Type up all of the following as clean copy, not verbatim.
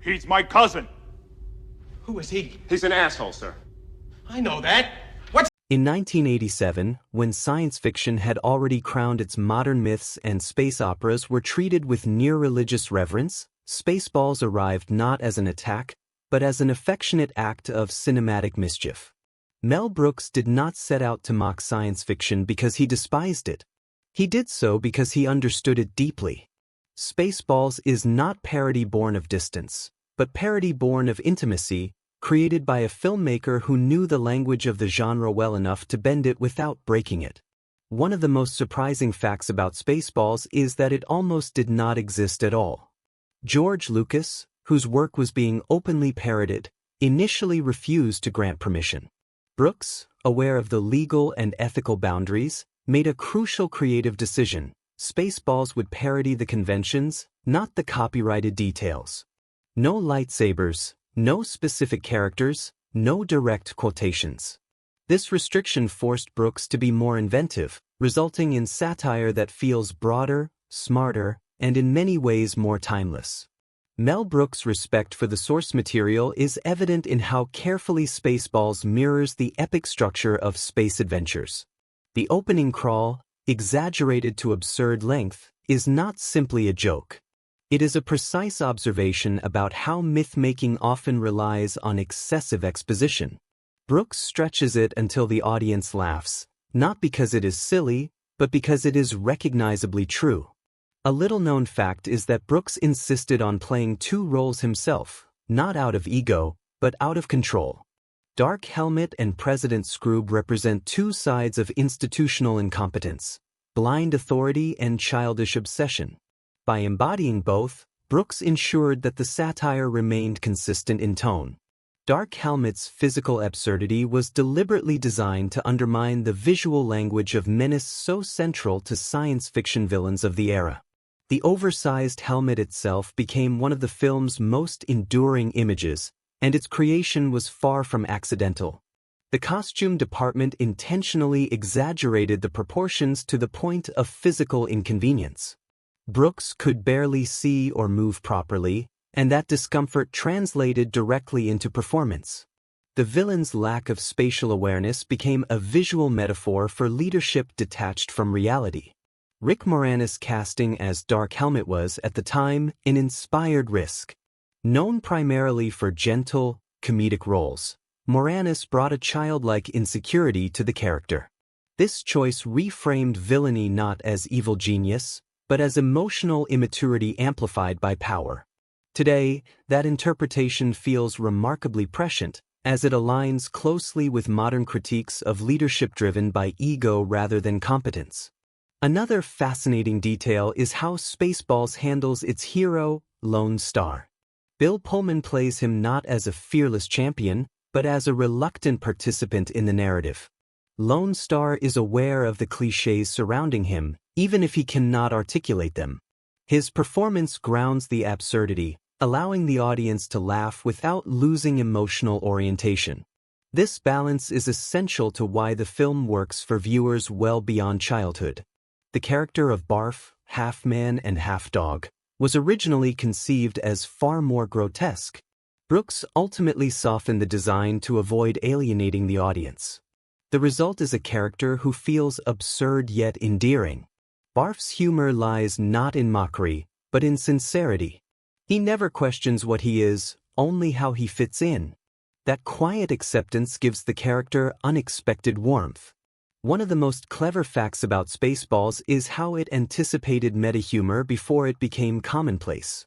He's my cousin. Who is he? He's an asshole, sir. I know that. What's... In 1987, when science fiction had already crowned its modern myths and space operas were treated with near-religious reverence, Spaceballs arrived not as an attack, but as an affectionate act of cinematic mischief. Mel Brooks did not set out to mock science fiction because he despised it. He did so because he understood it deeply. Spaceballs is not parody born of distance, but parody born of intimacy, created by a filmmaker who knew the language of the genre well enough to bend it without breaking it. One of the most surprising facts about Spaceballs is that it almost did not exist at all. George Lucas, whose work was being openly parodied, initially refused to grant permission. Brooks, aware of the legal and ethical boundaries, made a crucial creative decision. Spaceballs would parody the conventions, not the copyrighted details. No lightsabers, no specific characters, no direct quotations. This restriction forced Brooks to be more inventive, resulting in satire that feels broader, smarter, and in many ways more timeless. Mel Brooks' respect for the source material is evident in how carefully Spaceballs mirrors the epic structure of space adventures. The opening crawl, exaggerated to absurd length, is not simply a joke. It is a precise observation about how myth-making often relies on excessive exposition. Brooks stretches it until the audience laughs, not because it is silly, but because it is recognizably true. A little-known fact is that Brooks insisted on playing two roles himself, not out of ego, but out of control. Dark Helmet and President Scroob represent two sides of institutional incompetence, blind authority and childish obsession. By embodying both, Brooks ensured that the satire remained consistent in tone. Dark Helmet's physical absurdity was deliberately designed to undermine the visual language of menace so central to science fiction villains of the era. The oversized helmet itself became one of the film's most enduring images, and its creation was far from accidental. The costume department intentionally exaggerated the proportions to the point of physical inconvenience. Brooks could barely see or move properly, and that discomfort translated directly into performance. The villain's lack of spatial awareness became a visual metaphor for leadership detached from reality. Rick Moranis' casting as Dark Helmet was, at the time, an inspired risk. Known primarily for gentle, comedic roles, Moranis brought a childlike insecurity to the character. This choice reframed villainy not as evil genius, but as emotional immaturity amplified by power. Today, that interpretation feels remarkably prescient, as it aligns closely with modern critiques of leadership driven by ego rather than competence. Another fascinating detail is how Spaceballs handles its hero, Lone Star. Bill Pullman plays him not as a fearless champion, but as a reluctant participant in the narrative. Lone Star is aware of the clichés surrounding him, even if he cannot articulate them. His performance grounds the absurdity, allowing the audience to laugh without losing emotional orientation. This balance is essential to why the film works for viewers well beyond childhood. The character of Barf, half man and half dog, was originally conceived as far more grotesque. Brooks ultimately softened the design to avoid alienating the audience. The result is a character who feels absurd yet endearing. Barf's humor lies not in mockery, but in sincerity. He never questions what he is, only how he fits in. That quiet acceptance gives the character unexpected warmth. One of the most clever facts about Spaceballs is how it anticipated meta-humor before it became commonplace.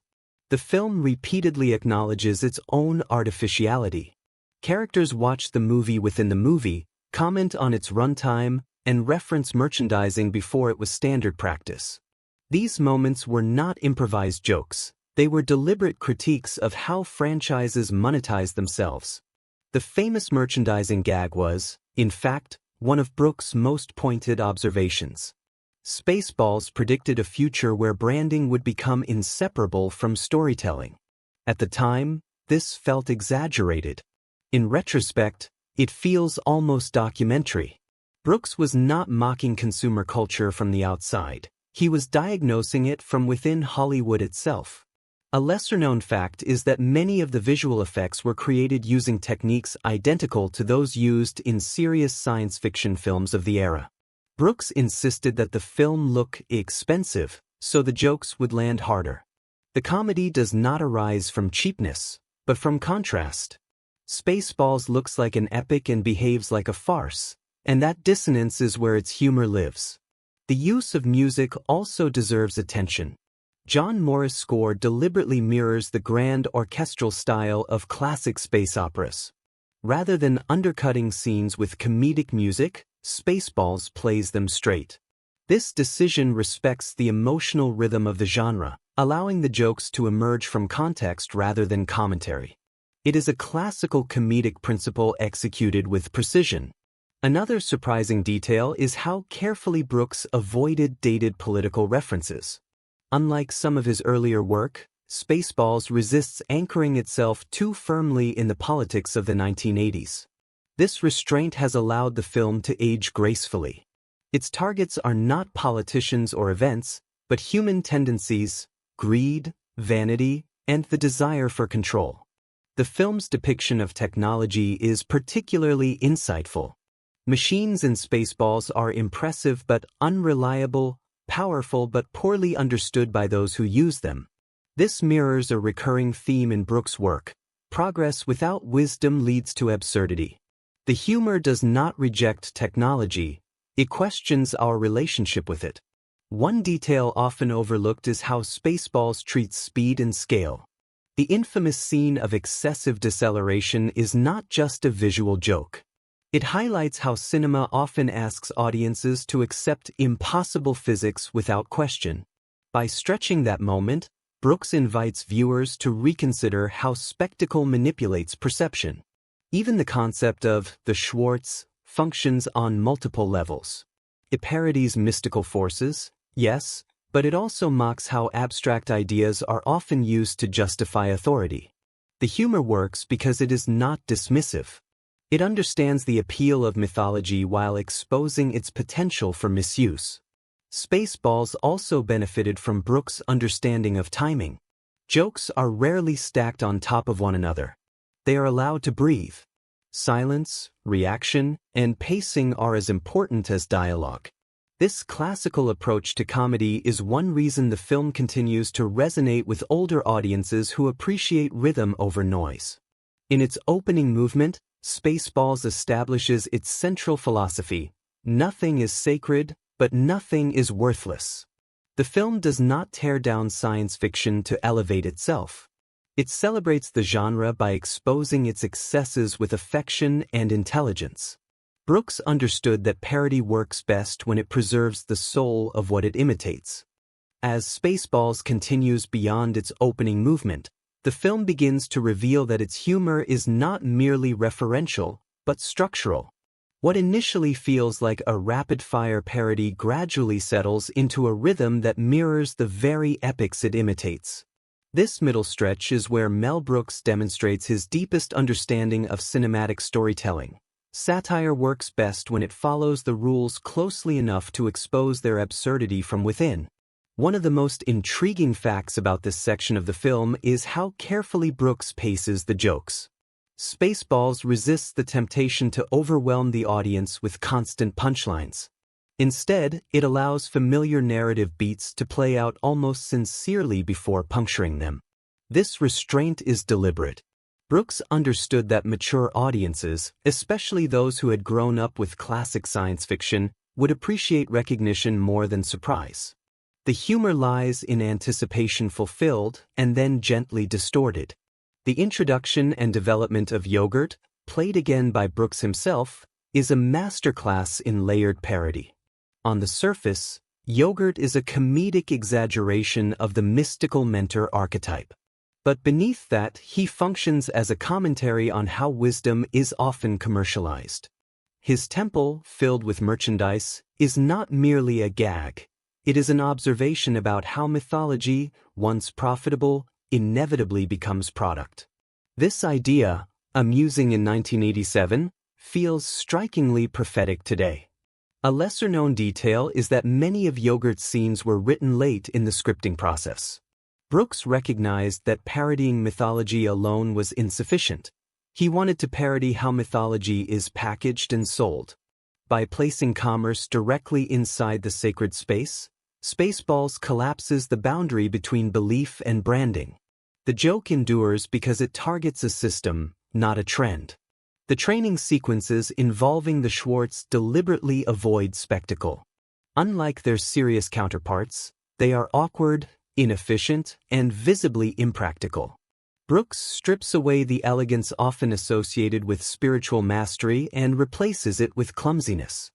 The film repeatedly acknowledges its own artificiality. Characters watch the movie within the movie, comment on its runtime, and reference merchandising before it was standard practice. These moments were not improvised jokes. They were deliberate critiques of how franchises monetize themselves. The famous merchandising gag was, in fact, one of Brooks' most pointed observations. Spaceballs predicted a future where branding would become inseparable from storytelling. At the time, this felt exaggerated. In retrospect, it feels almost documentary. Brooks was not mocking consumer culture from the outside. He was diagnosing it from within Hollywood itself. A lesser-known fact is that many of the visual effects were created using techniques identical to those used in serious science fiction films of the era. Brooks insisted that the film look expensive, so the jokes would land harder. The comedy does not arise from cheapness, but from contrast. Spaceballs looks like an epic and behaves like a farce, and that dissonance is where its humor lives. The use of music also deserves attention. John Morris' score deliberately mirrors the grand orchestral style of classic space operas. Rather than undercutting scenes with comedic music, Spaceballs plays them straight. This decision respects the emotional rhythm of the genre, allowing the jokes to emerge from context rather than commentary. It is a classical comedic principle executed with precision. Another surprising detail is how carefully Brooks avoided dated political references. Unlike some of his earlier work, Spaceballs resists anchoring itself too firmly in the politics of the 1980s. This restraint has allowed the film to age gracefully. Its targets are not politicians or events, but human tendencies, greed, vanity, and the desire for control. The film's depiction of technology is particularly insightful. Machines in Spaceballs are impressive but unreliable, powerful but poorly understood by those who use them. This mirrors a recurring theme in Brooks' work: progress without wisdom leads to absurdity. The humor does not reject technology, it questions our relationship with it. One detail often overlooked is how Spaceballs treats speed and scale. The infamous scene of excessive deceleration is not just a visual joke. It highlights how cinema often asks audiences to accept impossible physics without question. By stretching that moment, Brooks invites viewers to reconsider how spectacle manipulates perception. Even the concept of the Schwartz functions on multiple levels. It parodies mystical forces, yes, but it also mocks how abstract ideas are often used to justify authority. The humor works because it is not dismissive. It understands the appeal of mythology while exposing its potential for misuse. Spaceballs also benefited from Brooks' understanding of timing. Jokes are rarely stacked on top of one another. They are allowed to breathe. Silence, reaction, and pacing are as important as dialogue. This classical approach to comedy is one reason the film continues to resonate with older audiences who appreciate rhythm over noise. In its opening movement, Spaceballs establishes its central philosophy: nothing is sacred, but nothing is worthless. The film does not tear down science fiction to elevate itself. It celebrates the genre by exposing its excesses with affection and intelligence. Brooks understood that parody works best when it preserves the soul of what it imitates. As Spaceballs continues beyond its opening movement, the film begins to reveal that its humor is not merely referential, but structural. What initially feels like a rapid-fire parody gradually settles into a rhythm that mirrors the very epics it imitates. This middle stretch is where Mel Brooks demonstrates his deepest understanding of cinematic storytelling. Satire works best when it follows the rules closely enough to expose their absurdity from within. One of the most intriguing facts about this section of the film is how carefully Brooks paces the jokes. Spaceballs resists the temptation to overwhelm the audience with constant punchlines. Instead, it allows familiar narrative beats to play out almost sincerely before puncturing them. This restraint is deliberate. Brooks understood that mature audiences, especially those who had grown up with classic science fiction, would appreciate recognition more than surprise. The humor lies in anticipation fulfilled and then gently distorted. The introduction and development of Yogurt, played again by Brooks himself, is a masterclass in layered parody. On the surface, Yogurt is a comedic exaggeration of the mystical mentor archetype. But beneath that, he functions as a commentary on how wisdom is often commercialized. His temple, filled with merchandise, is not merely a gag. It is an observation about how mythology, once profitable, inevitably becomes product. This idea, amusing in 1987, feels strikingly prophetic today. A lesser-known detail is that many of Yogurt's scenes were written late in the scripting process. Brooks recognized that parodying mythology alone was insufficient. He wanted to parody how mythology is packaged and sold. By placing commerce directly inside the sacred space, Spaceballs collapses the boundary between belief and branding. The joke endures because it targets a system, not a trend. The training sequences involving the Schwartz deliberately avoid spectacle. Unlike their serious counterparts, they are awkward, inefficient, and visibly impractical. Brooks strips away the elegance often associated with spiritual mastery and replaces it with clumsiness.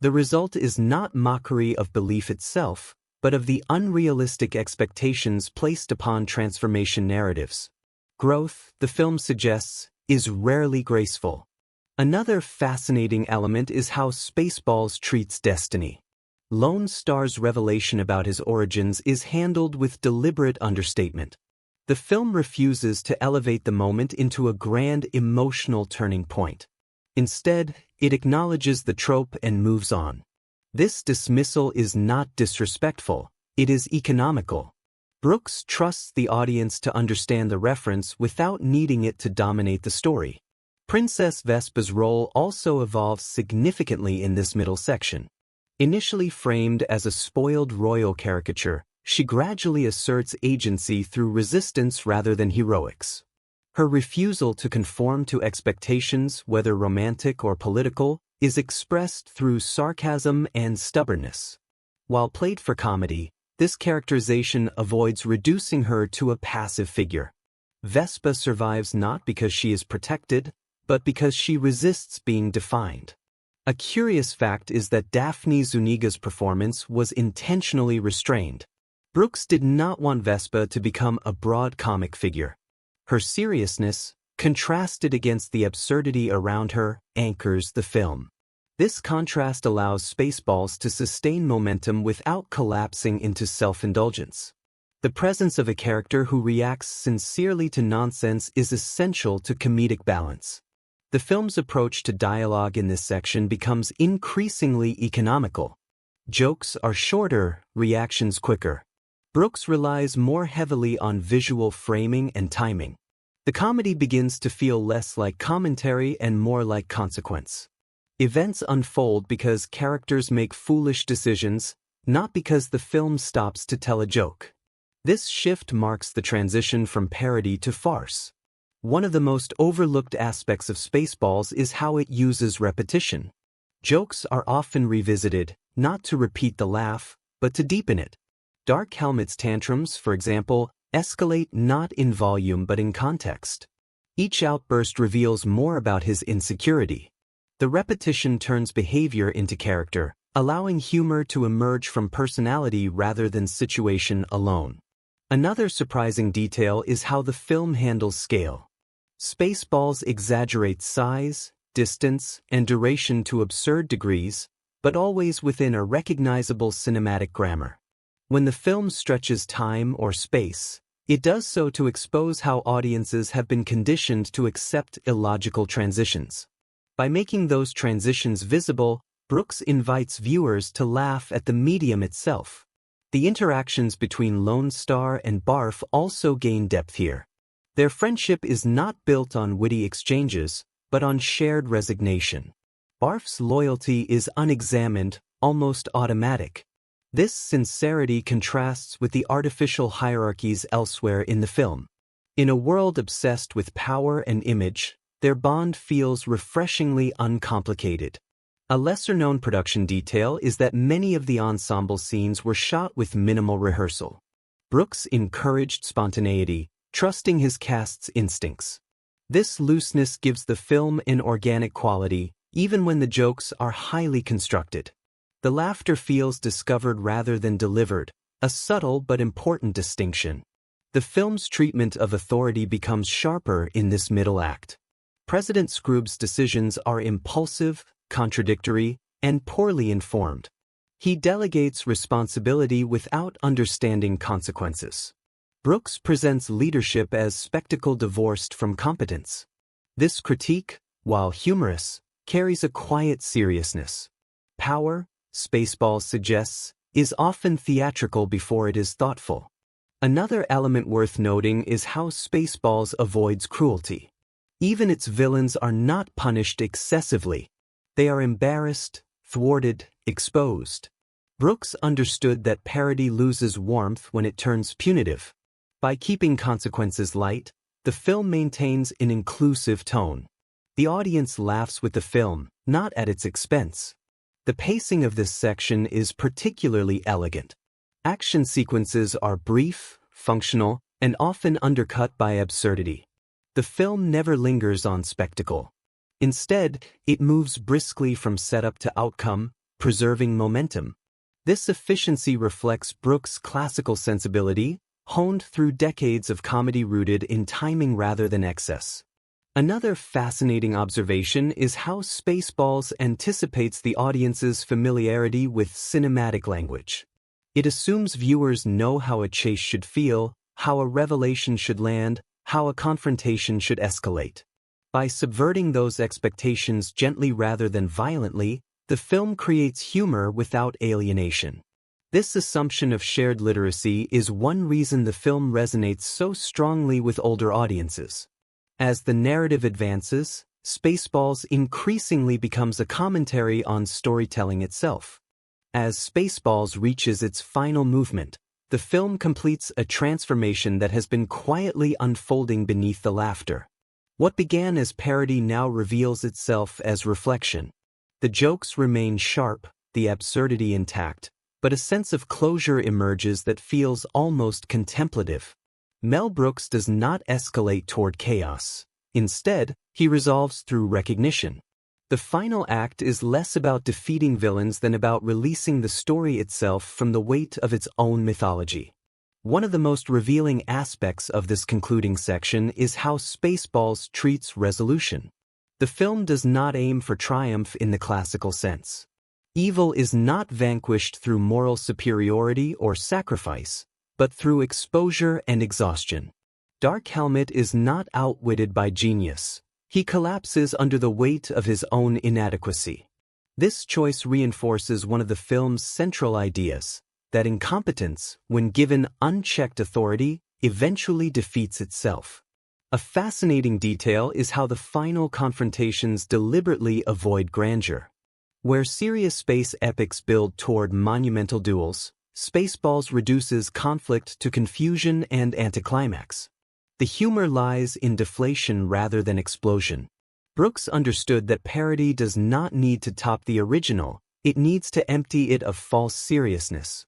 The result is not mockery of belief itself, but of the unrealistic expectations placed upon transformation narratives. Growth, the film suggests, is rarely graceful. Another fascinating element is how Spaceballs treats destiny. Lone Star's revelation about his origins is handled with deliberate understatement. The film refuses to elevate the moment into a grand emotional turning point. Instead, it acknowledges the trope and moves on. This dismissal is not disrespectful, it is economical. Brooks trusts the audience to understand the reference without needing it to dominate the story. Princess Vespa's role also evolves significantly in this middle section. Initially framed as a spoiled royal caricature, she gradually asserts agency through resistance rather than heroics. Her refusal to conform to expectations, whether romantic or political, is expressed through sarcasm and stubbornness. While played for comedy, this characterization avoids reducing her to a passive figure. Vespa survives not because she is protected, but because she resists being defined. A curious fact is that Daphne Zuniga's performance was intentionally restrained. Brooks did not want Vespa to become a broad comic figure. Her seriousness, contrasted against the absurdity around her, anchors the film. This contrast allows Spaceballs to sustain momentum without collapsing into self-indulgence. The presence of a character who reacts sincerely to nonsense is essential to comedic balance. The film's approach to dialogue in this section becomes increasingly economical. Jokes are shorter, reactions quicker. Brooks relies more heavily on visual framing and timing. The comedy begins to feel less like commentary and more like consequence. Events unfold because characters make foolish decisions, not because the film stops to tell a joke. This shift marks the transition from parody to farce. One of the most overlooked aspects of Spaceballs is how it uses repetition. Jokes are often revisited, not to repeat the laugh, but to deepen it. Dark Helmet's tantrums, for example, escalate not in volume but in context. Each outburst reveals more about his insecurity. The repetition turns behavior into character, allowing humor to emerge from personality rather than situation alone. Another surprising detail is how the film handles scale. Spaceballs exaggerates size, distance, and duration to absurd degrees, but always within a recognizable cinematic grammar. When the film stretches time or space, it does so to expose how audiences have been conditioned to accept illogical transitions. By making those transitions visible, Brooks invites viewers to laugh at the medium itself. The interactions between Lone Star and Barf also gain depth here. Their friendship is not built on witty exchanges, but on shared resignation. Barf's loyalty is unexamined, almost automatic. This sincerity contrasts with the artificial hierarchies elsewhere in the film. In a world obsessed with power and image, their bond feels refreshingly uncomplicated. A lesser-known production detail is that many of the ensemble scenes were shot with minimal rehearsal. Brooks encouraged spontaneity, trusting his cast's instincts. This looseness gives the film an organic quality, even when the jokes are highly constructed. The laughter feels discovered rather than delivered, a subtle but important distinction. The film's treatment of authority becomes sharper in this middle act. President Scroob's decisions are impulsive, contradictory, and poorly informed. He delegates responsibility without understanding consequences. Brooks presents leadership as spectacle divorced from competence. This critique, while humorous, carries a quiet seriousness. Power, Spaceballs suggests, is often theatrical before it is thoughtful. Another element worth noting is how Spaceballs avoids cruelty. Even its villains are not punished excessively. They are embarrassed, thwarted, exposed. Brooks understood that parody loses warmth when it turns punitive. By keeping consequences light, the film maintains an inclusive tone. The audience laughs with the film, not at its expense. The pacing of this section is particularly elegant. Action sequences are brief, functional, and often undercut by absurdity. The film never lingers on spectacle. Instead, it moves briskly from setup to outcome, preserving momentum. This efficiency reflects Brooks' classical sensibility, honed through decades of comedy rooted in timing rather than excess. Another fascinating observation is how Spaceballs anticipates the audience's familiarity with cinematic language. It assumes viewers know how a chase should feel, how a revelation should land, how a confrontation should escalate. By subverting those expectations gently rather than violently, the film creates humor without alienation. This assumption of shared literacy is one reason the film resonates so strongly with older audiences. As the narrative advances, Spaceballs increasingly becomes a commentary on storytelling itself. As Spaceballs reaches its final movement, the film completes a transformation that has been quietly unfolding beneath the laughter. What began as parody now reveals itself as reflection. The jokes remain sharp, the absurdity intact, but a sense of closure emerges that feels almost contemplative. Mel Brooks does not escalate toward chaos. Instead, he resolves through recognition. The final act is less about defeating villains than about releasing the story itself from the weight of its own mythology. One of the most revealing aspects of this concluding section is how Spaceballs treats resolution. The film does not aim for triumph in the classical sense. Evil is not vanquished through moral superiority or sacrifice, but through exposure and exhaustion. Dark Helmet is not outwitted by genius. He collapses under the weight of his own inadequacy. This choice reinforces one of the film's central ideas, that incompetence, when given unchecked authority, eventually defeats itself. A fascinating detail is how the final confrontations deliberately avoid grandeur. Where serious space epics build toward monumental duels, Spaceballs reduces conflict to confusion and anticlimax. The humor lies in deflation rather than explosion. Brooks understood that parody does not need to top the original, it needs to empty it of false seriousness.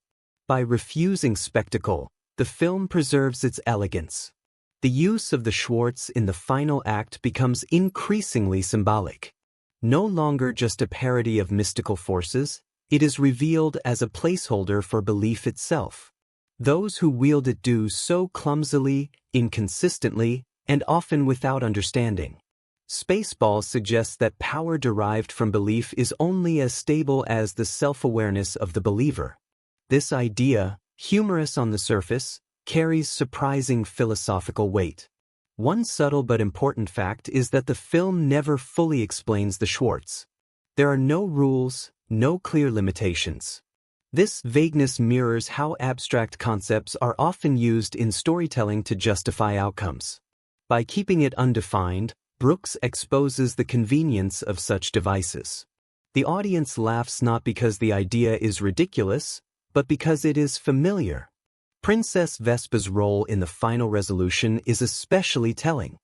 By refusing spectacle, the film preserves its elegance. The use of the Schwartz in the final act becomes increasingly symbolic. No longer just a parody of mystical forces, it is revealed as a placeholder for belief itself. Those who wield it do so clumsily, inconsistently, and often without understanding. Spaceballs suggests that power derived from belief is only as stable as the self-awareness of the believer. This idea, humorous on the surface, carries surprising philosophical weight. One subtle but important fact is that the film never fully explains the Schwartz. There are no rules, no clear limitations. This vagueness mirrors how abstract concepts are often used in storytelling to justify outcomes. By keeping it undefined, Brooks exposes the convenience of such devices. The audience laughs not because the idea is ridiculous, but because it is familiar. Princess Vespa's role in the final resolution is especially telling.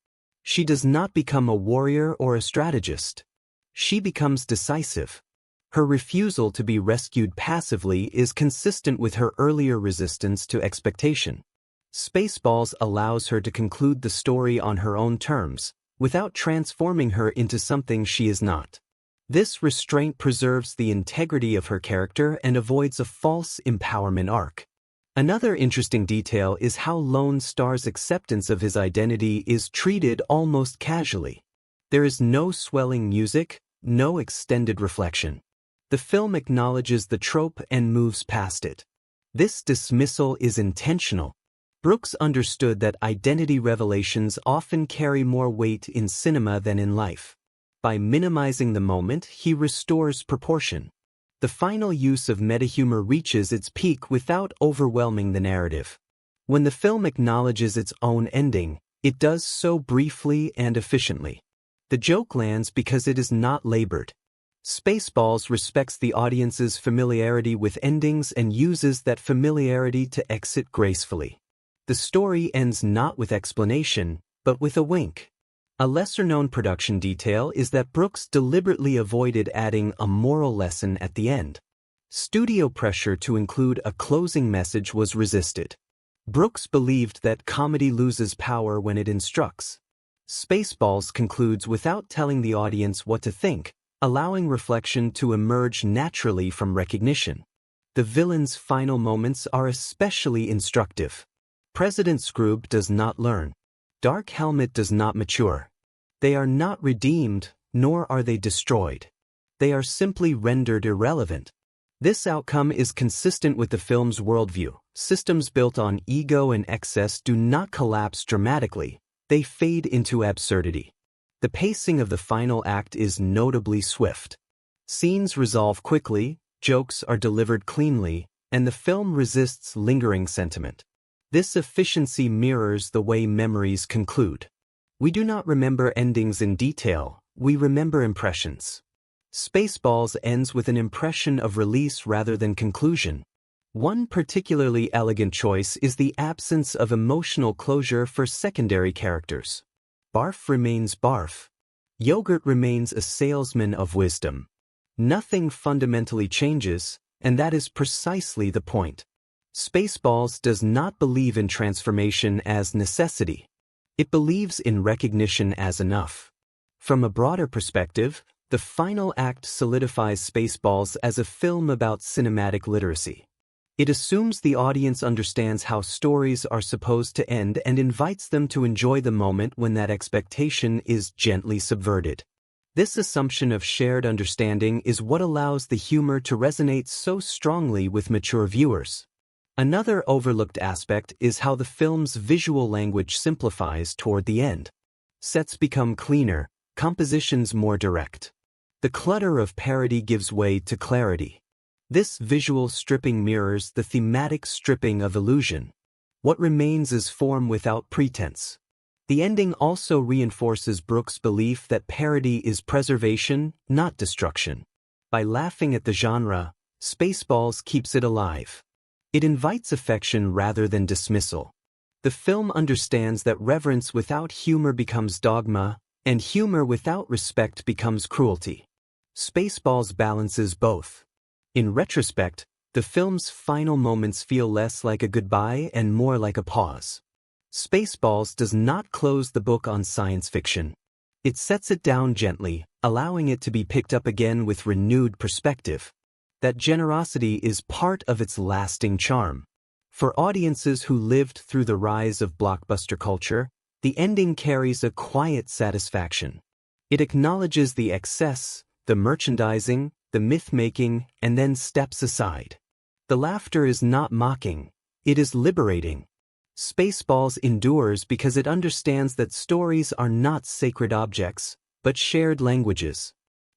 She does not become a warrior or a strategist. She becomes decisive. Her refusal to be rescued passively is consistent with her earlier resistance to expectation. Spaceballs allows her to conclude the story on her own terms, without transforming her into something she is not. This restraint preserves the integrity of her character and avoids a false empowerment arc. Another interesting detail is how Lone Star's acceptance of his identity is treated almost casually. There is no swelling music, no extended reflection. The film acknowledges the trope and moves past it. This dismissal is intentional. Brooks understood that identity revelations often carry more weight in cinema than in life. By minimizing the moment, he restores proportion. The final use of metahumor reaches its peak without overwhelming the narrative. When the film acknowledges its own ending, it does so briefly and efficiently. The joke lands because it is not labored. Spaceballs respects the audience's familiarity with endings and uses that familiarity to exit gracefully. The story ends not with explanation, but with a wink. A lesser-known production detail is that Brooks deliberately avoided adding a moral lesson at the end. Studio pressure to include a closing message was resisted. Brooks believed that comedy loses power when it instructs. Spaceballs concludes without telling the audience what to think, allowing reflection to emerge naturally from recognition. The villain's final moments are especially instructive. President Scrooge does not learn. Dark Helmet does not mature. They are not redeemed, nor are they destroyed. They are simply rendered irrelevant. This outcome is consistent with the film's worldview. Systems built on ego and excess do not collapse dramatically, they fade into absurdity. The pacing of the final act is notably swift. Scenes resolve quickly, jokes are delivered cleanly, and the film resists lingering sentiment. This efficiency mirrors the way memories conclude. We do not remember endings in detail, we remember impressions. Spaceballs ends with an impression of release rather than conclusion. One particularly elegant choice is the absence of emotional closure for secondary characters. Barf remains Barf. Yogurt remains a salesman of wisdom. Nothing fundamentally changes, and that is precisely the point. Spaceballs does not believe in transformation as necessity. It believes in recognition as enough. From a broader perspective, the final act solidifies Spaceballs as a film about cinematic literacy. It assumes the audience understands how stories are supposed to end and invites them to enjoy the moment when that expectation is gently subverted. This assumption of shared understanding is what allows the humor to resonate so strongly with mature viewers. Another overlooked aspect is how the film's visual language simplifies toward the end. Sets become cleaner, compositions more direct. The clutter of parody gives way to clarity. This visual stripping mirrors the thematic stripping of illusion. What remains is form without pretense. The ending also reinforces Brooks' belief that parody is preservation, not destruction. By laughing at the genre, Spaceballs keeps it alive. It invites affection rather than dismissal. The film understands that reverence without humor becomes dogma, and humor without respect becomes cruelty. Spaceballs balances both. In retrospect, the film's final moments feel less like a goodbye and more like a pause. Spaceballs does not close the book on science fiction. It sets it down gently, allowing it to be picked up again with renewed perspective. That generosity is part of its lasting charm. For audiences who lived through the rise of blockbuster culture, the ending carries a quiet satisfaction. It acknowledges the excess, the merchandising, the myth-making, and then steps aside. The laughter is not mocking, it is liberating. Spaceballs endures because it understands that stories are not sacred objects, but shared languages.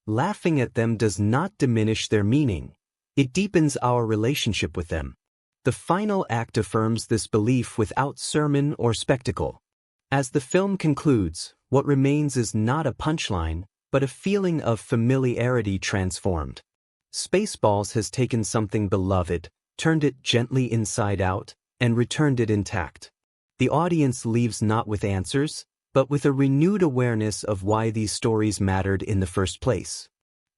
Laughing at them does not diminish their meaning. It deepens our relationship with them. The final act affirms this belief without sermon or spectacle. As the film concludes, what remains is not a punchline, but a feeling of familiarity transformed. Spaceballs has taken something beloved, turned it gently inside out, and returned it intact. The audience leaves not with answers, but with a renewed awareness of why these stories mattered in the first place.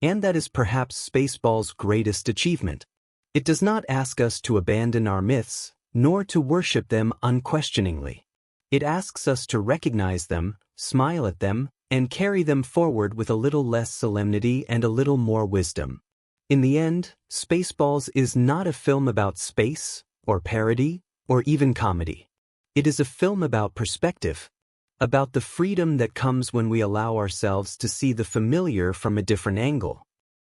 And that is perhaps Spaceballs' greatest achievement. It does not ask us to abandon our myths, nor to worship them unquestioningly. It asks us to recognize them, smile at them, and carry them forward with a little less solemnity and a little more wisdom. In the end, Spaceballs is not a film about space, or parody, or even comedy. It is a film about perspective, about the freedom that comes when we allow ourselves to see the familiar from a different angle.